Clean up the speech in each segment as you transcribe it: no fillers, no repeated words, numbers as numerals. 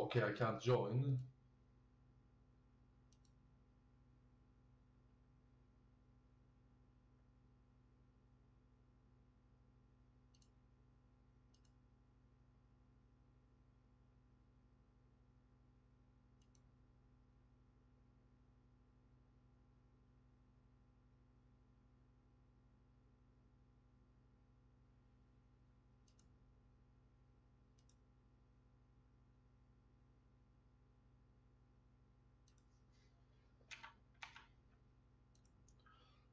Okay, I can't join.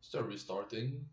Start restarting.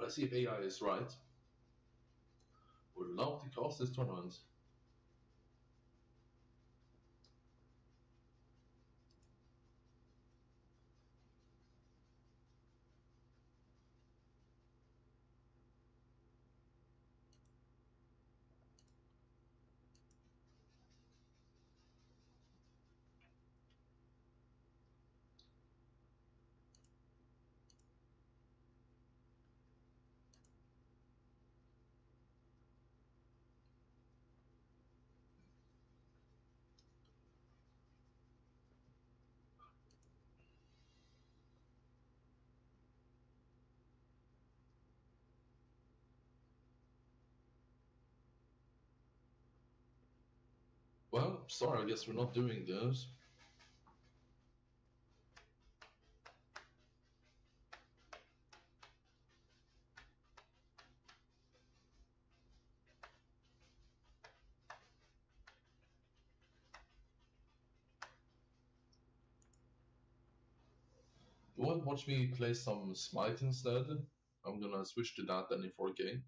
Let's see if AI is right. Would love to cast this tournament. Well, sorry, I guess we're not doing this. You want to watch me play some Smite instead? I'm gonna switch to that then in 4K.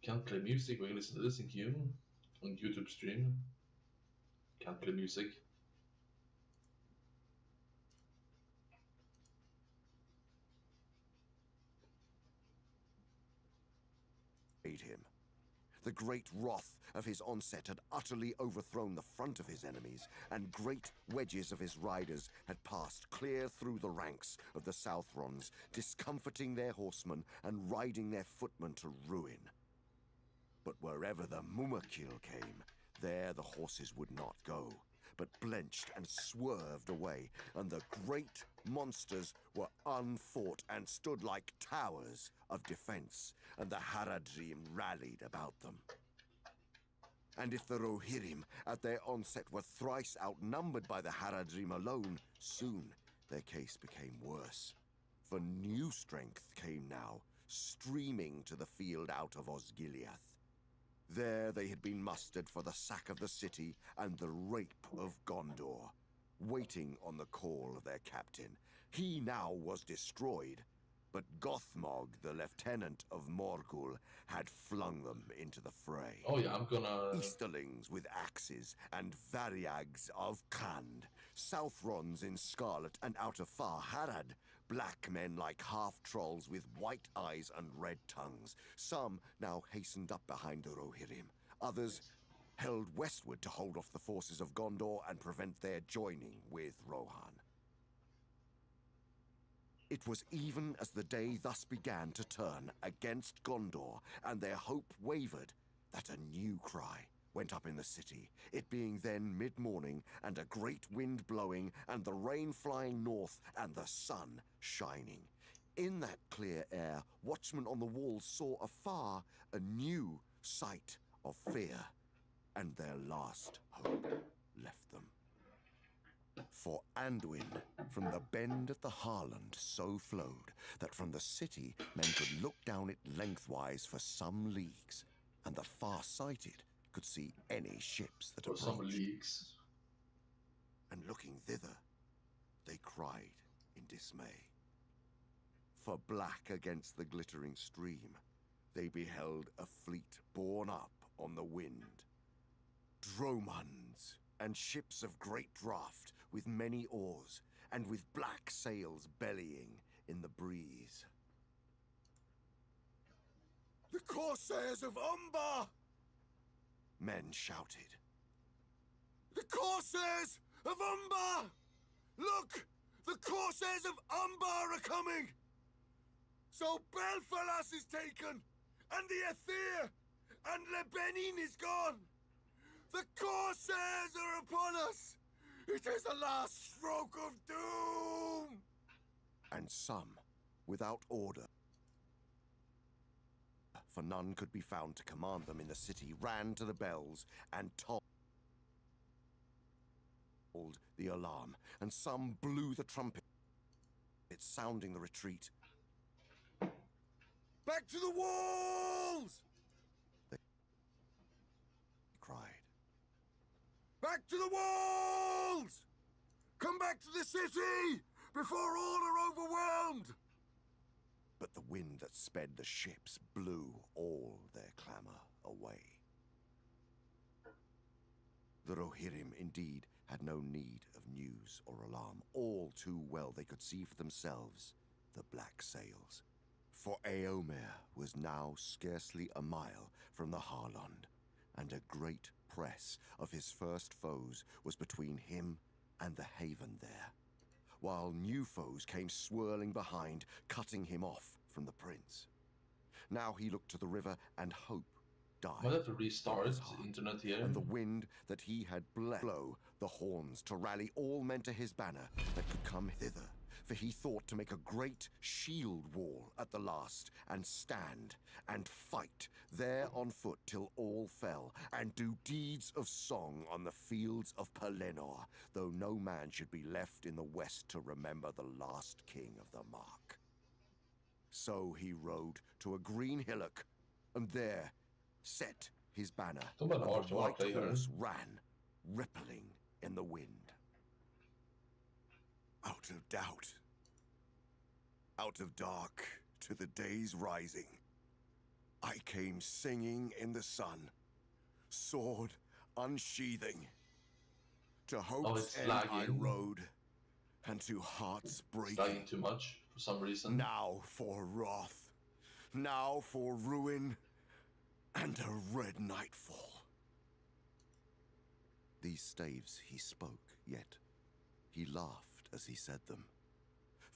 Can't play music when you listen to this in queue on YouTube stream. Can't play music. Him. The great wrath of his onset had utterly overthrown the front of his enemies, and great wedges of his riders had passed clear through the ranks of the Southrons, discomforting their horsemen and riding their footmen to ruin. But wherever the Mumakil came, there the horses would not go, but blenched and swerved away, and the great monsters were unfought and stood like towers of defense, and the Haradrim rallied about them. And if the Rohirrim at their onset were thrice outnumbered by the Haradrim alone, soon their case became worse. For new strength came now, streaming to the field out of Osgiliath. There they had been mustered for the sack of the city and the rape of Gondor, waiting on the call of their captain. He now was destroyed, but Gothmog, the lieutenant of Morgul, had flung them into the fray. Oh yeah, I'm gonna... Easterlings with axes and Variags of Khand, Southrons in scarlet and out of far Harad, black men like half-trolls with white eyes and red tongues. Some now hastened up behind the Rohirrim. Others held westward to hold off the forces of Gondor and prevent their joining with Rohan. It was even as the day thus began to turn against Gondor, and their hope wavered, that a new cry went up in the city, it being then mid-morning, and a great wind blowing, and the rain flying north, and the sun shining. In that clear air, watchmen on the walls saw afar a new sight of fear, and their last hope left them. For Anduin, from the bend of the Harland, so flowed that from the city men could look down it lengthwise for some leagues, and the far-sighted could see any ships that approached. some leaks. And looking thither, they cried in dismay. For black against the glittering stream, they beheld a fleet borne up on the wind. Dromonds and ships of great draught with many oars and with black sails bellying in the breeze. The Corsairs of Umbar! Men shouted. The Corsairs of Umbar! Look! The Corsairs of Umbar are coming! So Belfalas is taken, and the Aether, and Lebenin is gone! The Corsairs are upon us! It is the last stroke of doom! And some, without order, for none could be found to command them in the city, ran to the bells and tolled the alarm, and some blew the trumpet, sounding the retreat. Back to the walls! They cried. Back to the walls! Come back to the city before all are overwhelmed! But the wind that sped the ships blew all their clamor away. The Rohirrim, indeed, had no need of news or alarm. All too well they could see for themselves the black sails. For Eomer was now scarcely a mile from the Harlond, and a great press of his first foes was between him and the haven there, while new foes came swirling behind, cutting him off from the prince. Now he looked to the river, and hope died. Might have to restart in his heart. internet here. And the wind that he had blow the horns to rally all men to his banner that could come thither. For he thought to make a great shield wall at the last, and stand and fight there on foot till all fell, and do deeds of song on the fields of Pelennor, though no man should be left in the west to remember the last king of the Mark. So he rode to a green hillock, and there set his banner, and the white horse ran, rippling in the wind. Out of doubt, out of dark to the day's rising, I came singing in the sun, sword unsheathing. To hope's end I rode, and to heart's breaking. It's lagging too much for some reason. Now for wrath, now for ruin, and a red nightfall. These staves he spoke, yet he laughed as he said them.